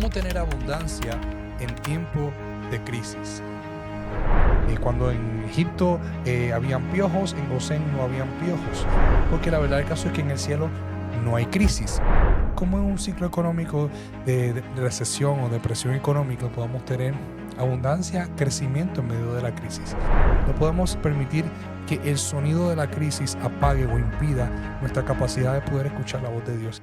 cómo tener abundancia en tiempo de crisis. Cuando en Egipto habían piojos, en Gosén no habían piojos, porque la verdad del caso es que en el cielo no hay crisis. Como en un ciclo económico de recesión o depresión económica podemos tener abundancia, crecimiento en medio de la crisis. No podemos permitir que el sonido de la crisis apague o impida nuestra capacidad de poder escuchar la voz de Dios.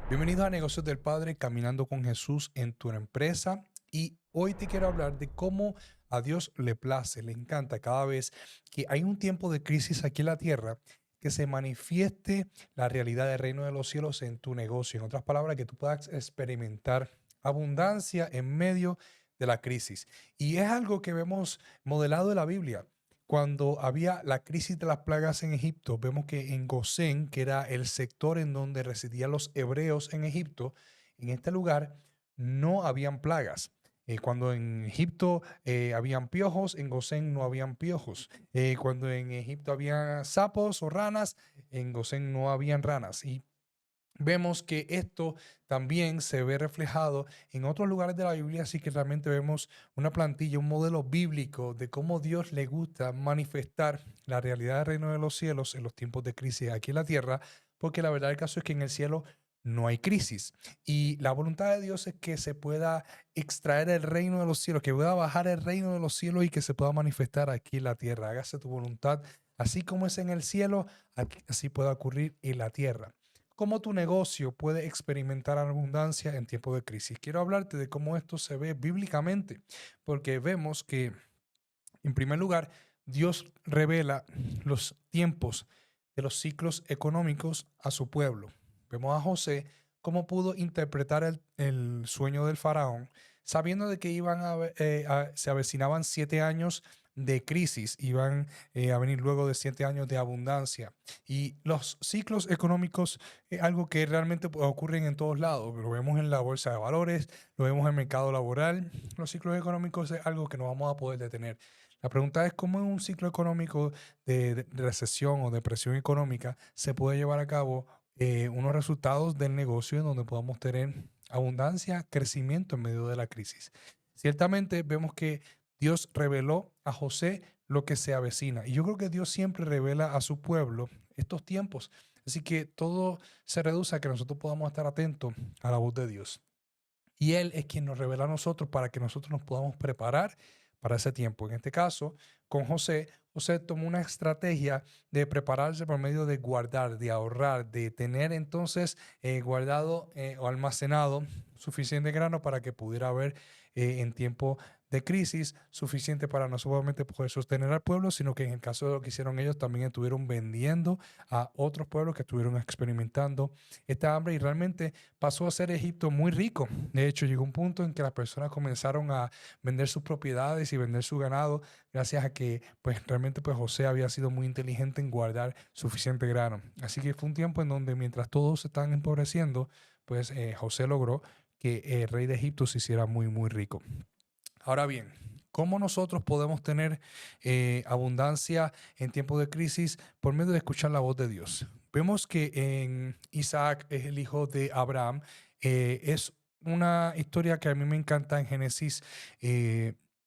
Bienvenidos a Negocios del Padre, caminando con Jesús en tu empresa. Y hoy te quiero hablar de cómo a Dios le place, le encanta cada vez que hay un tiempo de crisis aquí en la tierra, que se manifieste la realidad del reino de los cielos en tu negocio. En otras palabras, que tú puedas experimentar abundancia en medio de la crisis. Y es algo que vemos modelado en la Biblia. Cuando había la crisis de las plagas en Egipto, vemos que en Gosén, que era el sector en donde residían los hebreos en Egipto, en este lugar no habían plagas. Cuando en Egipto habían piojos, en Gosén no habían piojos. Cuando en Egipto había sapos o ranas, en Gosén no habían ranas. Y vemos que esto también se ve reflejado en otros lugares de la Biblia, así que realmente vemos una plantilla, un modelo bíblico de cómo Dios le gusta manifestar la realidad del reino de los cielos en los tiempos de crisis aquí en la tierra, porque la verdad del caso es que en el cielo no hay crisis. Y la voluntad de Dios es que se pueda extraer el reino de los cielos, que pueda bajar el reino de los cielos y que se pueda manifestar aquí en la tierra. Hágase tu voluntad, así como es en el cielo, así pueda ocurrir en la tierra. ¿Cómo tu negocio puede experimentar abundancia en tiempos de crisis? Quiero hablarte de cómo esto se ve bíblicamente, porque vemos que, en primer lugar, Dios revela los tiempos de los ciclos económicos a su pueblo. Vemos a José cómo pudo interpretar el sueño del faraón, sabiendo de que se avecinaban 7 años de crisis, iban a venir luego de 7 años de abundancia. Y los ciclos económicos es algo que realmente ocurren en todos lados. Lo vemos en la bolsa de valores, lo vemos en el mercado laboral. Los ciclos económicos es algo que no vamos a poder detener. La pregunta es cómo en un ciclo económico de recesión o depresión económica se puede llevar a cabo unos resultados del negocio en donde podamos tener abundancia, crecimiento en medio de la crisis. Ciertamente vemos que Dios reveló a José lo que se avecina. Y yo creo que Dios siempre revela a su pueblo estos tiempos. Así que todo se reduce a que nosotros podamos estar atentos a la voz de Dios. Y Él es quien nos revela a nosotros para que nosotros nos podamos preparar para ese tiempo. En este caso, con José, José tomó una estrategia de prepararse por medio de guardar, de ahorrar, de tener entonces guardado o almacenado suficiente grano para que pudiera haber en tiempo de crisis suficiente para no solamente poder sostener al pueblo, sino que en el caso de lo que hicieron ellos, también estuvieron vendiendo a otros pueblos que estuvieron experimentando esta hambre y realmente pasó a ser Egipto muy rico. De hecho, llegó un punto en que las personas comenzaron a vender sus propiedades y vender su ganado gracias a que pues realmente pues José había sido muy inteligente en guardar suficiente grano. Así que fue un tiempo en donde mientras todos se estaban empobreciendo, pues José logró que el rey de Egipto se hiciera muy, muy rico. Ahora bien, ¿cómo nosotros podemos tener abundancia en tiempos de crisis? Por medio de escuchar la voz de Dios. Vemos que en Isaac es el hijo de Abraham. Es una historia que a mí me encanta en Génesis,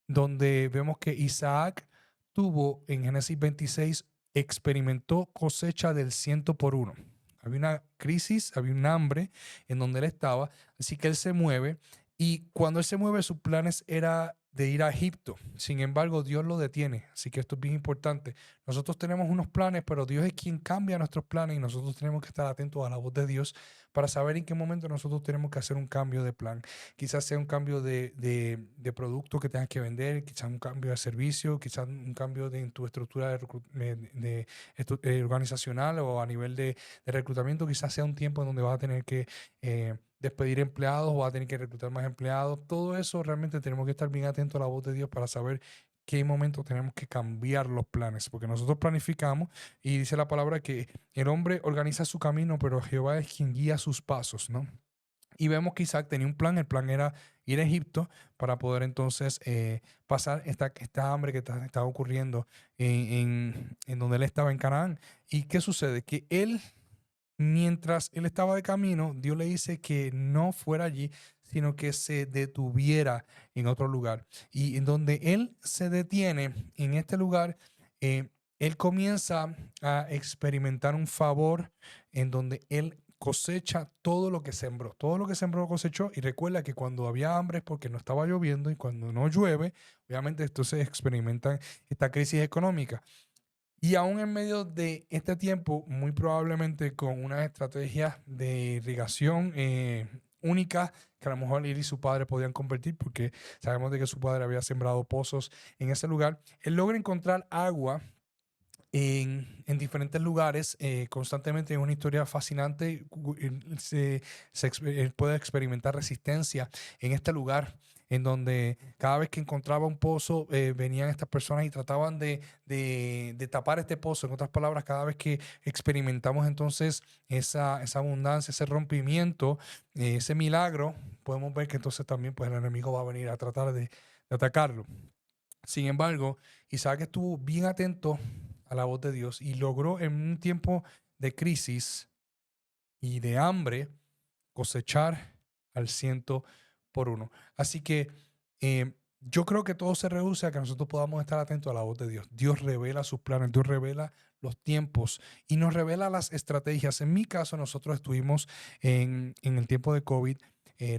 donde vemos que Isaac tuvo en Génesis 26, experimentó cosecha del 100 por 1. Había una crisis, había un hambre en donde él estaba, así que él se mueve y cuando él se mueve, sus planes era de ir a Egipto. Sin embargo, Dios lo detiene. Así que esto es bien importante. Nosotros tenemos unos planes, pero Dios es quien cambia nuestros planes y nosotros tenemos que estar atentos a la voz de Dios para saber en qué momento nosotros tenemos que hacer un cambio de plan. Quizás sea un cambio de producto que tengas que vender, quizás un cambio de servicio, quizás un cambio en tu estructura organizacional o a nivel de reclutamiento. Quizás sea un tiempo en donde vas a tener que despedir empleados o va a tener que reclutar más empleados. Todo eso realmente tenemos que estar bien atentos a la voz de Dios para saber qué momento tenemos que cambiar los planes, porque nosotros planificamos y dice la palabra que el hombre organiza su camino, pero Jehová es quien guía sus pasos, ¿no? Y vemos que Isaac tenía un plan, el plan era ir a Egipto para poder entonces pasar esta hambre que estaba ocurriendo en donde él estaba en Canaán. ¿Y qué sucede? Que él mientras él estaba de camino, Dios le dice que no fuera allí, sino que se detuviera en otro lugar. Y en donde él se detiene, en este lugar, él comienza a experimentar un favor en donde él cosecha todo lo que sembró. Todo lo que sembró cosechó. Y recuerda que cuando había hambre es porque no estaba lloviendo y cuando no llueve, obviamente entonces experimentan esta crisis económica. Y aún en medio de este tiempo, muy probablemente con una estrategia de irrigación única que a lo mejor él y su padre podían convertir, porque sabemos de que su padre había sembrado pozos en ese lugar, él logra encontrar agua en diferentes lugares constantemente. Es una historia fascinante. Él puede experimentar resistencia en este lugar en donde cada vez que encontraba un pozo venían estas personas y trataban de tapar este pozo. En otras palabras, cada vez que experimentamos entonces esa abundancia, ese rompimiento, ese milagro, podemos ver que entonces también pues, el enemigo va a venir a tratar de atacarlo. Sin embargo, Isaac estuvo bien atento a la voz de Dios y logró en un tiempo de crisis y de hambre cosechar al ciento por uno. Así que yo creo que todo se reduce a que nosotros podamos estar atentos a la voz de Dios. Dios revela sus planes, Dios revela los tiempos y nos revela las estrategias. En mi caso, nosotros estuvimos en el tiempo de COVID.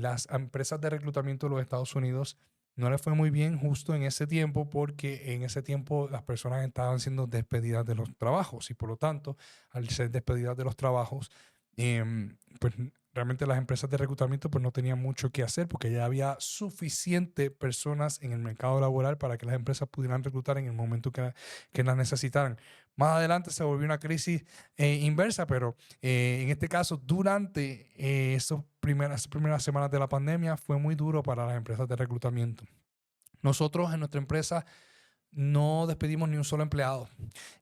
Las empresas de reclutamiento de los Estados Unidos no les fue muy bien justo en ese tiempo porque en ese tiempo las personas estaban siendo despedidas de los trabajos y por lo tanto, al ser despedidas de los trabajos, pues realmente las empresas de reclutamiento pues no tenían mucho que hacer porque ya había suficiente personas en el mercado laboral para que las empresas pudieran reclutar en el momento que las necesitaran. Más adelante se volvió una crisis inversa, pero en este caso, durante esas primeras semanas de la pandemia, fue muy duro para las empresas de reclutamiento. Nosotros en nuestra empresa no despedimos ni un solo empleado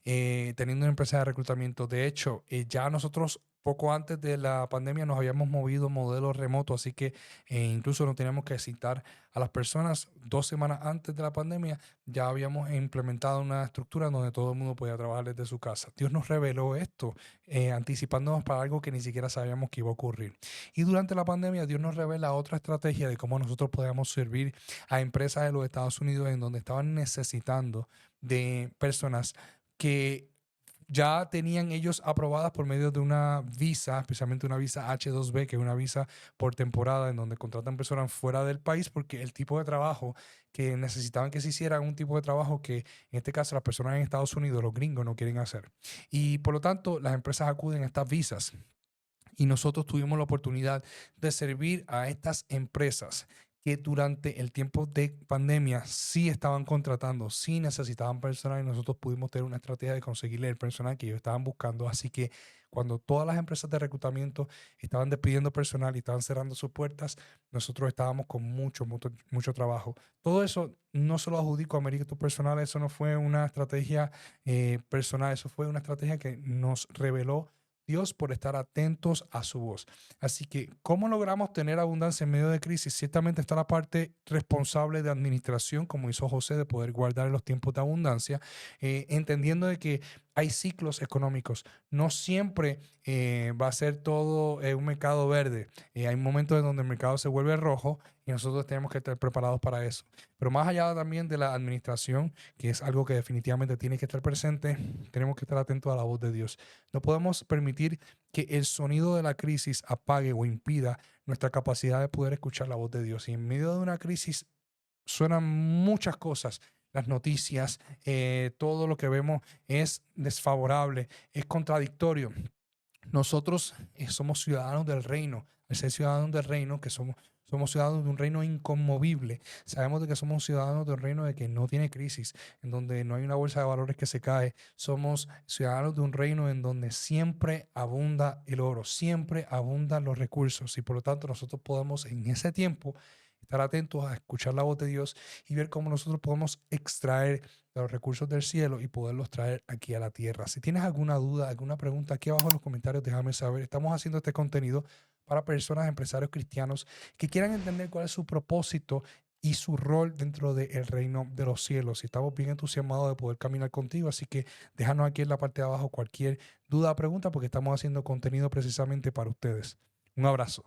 teniendo una empresa de reclutamiento. De hecho, ya nosotros poco antes de la pandemia nos habíamos movido modelo remoto, así que incluso no teníamos que citar a las personas. 2 semanas antes de la pandemia ya habíamos implementado una estructura donde todo el mundo podía trabajar desde su casa. Dios nos reveló esto, anticipándonos para algo que ni siquiera sabíamos que iba a ocurrir. Y durante la pandemia Dios nos revela otra estrategia de cómo nosotros podíamos servir a empresas de los Estados Unidos en donde estaban necesitando de personas que ya tenían ellos aprobadas por medio de una visa, especialmente una visa H2B, que es una visa por temporada en donde contratan personas fuera del país porque el tipo de trabajo que necesitaban que se hiciera es un tipo de trabajo que en este caso las personas en Estados Unidos, los gringos, no quieren hacer. Y por lo tanto, las empresas acuden a estas visas. Y nosotros tuvimos la oportunidad de servir a estas empresas que durante el tiempo de pandemia sí estaban contratando, sí necesitaban personal y nosotros pudimos tener una estrategia de conseguirle el personal que ellos estaban buscando. Así que cuando todas las empresas de reclutamiento estaban despidiendo personal y estaban cerrando sus puertas, nosotros estábamos con mucho trabajo. Todo eso no se lo adjudico a mérito personal, eso no fue una estrategia personal, eso fue una estrategia que nos reveló Dios por estar atentos a su voz. Así que, ¿cómo logramos tener abundancia en medio de crisis? Ciertamente está la parte responsable de administración, como hizo José, de poder guardar los tiempos de abundancia, entendiendo de que hay ciclos económicos. No siempre va a ser todo un mercado verde. Hay momentos en donde el mercado se vuelve rojo y nosotros tenemos que estar preparados para eso. Pero más allá también de la administración, que es algo que definitivamente tiene que estar presente, tenemos que estar atentos a la voz de Dios. No podemos permitir que el sonido de la crisis apague o impida nuestra capacidad de poder escuchar la voz de Dios. Y en medio de una crisis suenan muchas cosas. Las noticias, todo lo que vemos es desfavorable, es contradictorio. Nosotros somos ciudadanos del reino. Al ser ciudadanos del reino, que somos ciudadanos de un reino inconmovible. Sabemos de que somos ciudadanos de un reino de que no tiene crisis, en donde no hay una bolsa de valores que se cae. Somos ciudadanos de un reino en donde siempre abunda el oro, siempre abundan los recursos y por lo tanto nosotros podemos en ese tiempo estar atentos a escuchar la voz de Dios y ver cómo nosotros podemos extraer de los recursos del cielo y poderlos traer aquí a la tierra. Si tienes alguna duda, alguna pregunta, aquí abajo en los comentarios déjame saber. Estamos haciendo este contenido para personas, empresarios cristianos que quieran entender cuál es su propósito y su rol dentro del reino de los cielos. Y estamos bien entusiasmados de poder caminar contigo, así que déjanos aquí en la parte de abajo cualquier duda o pregunta porque estamos haciendo contenido precisamente para ustedes. Un abrazo.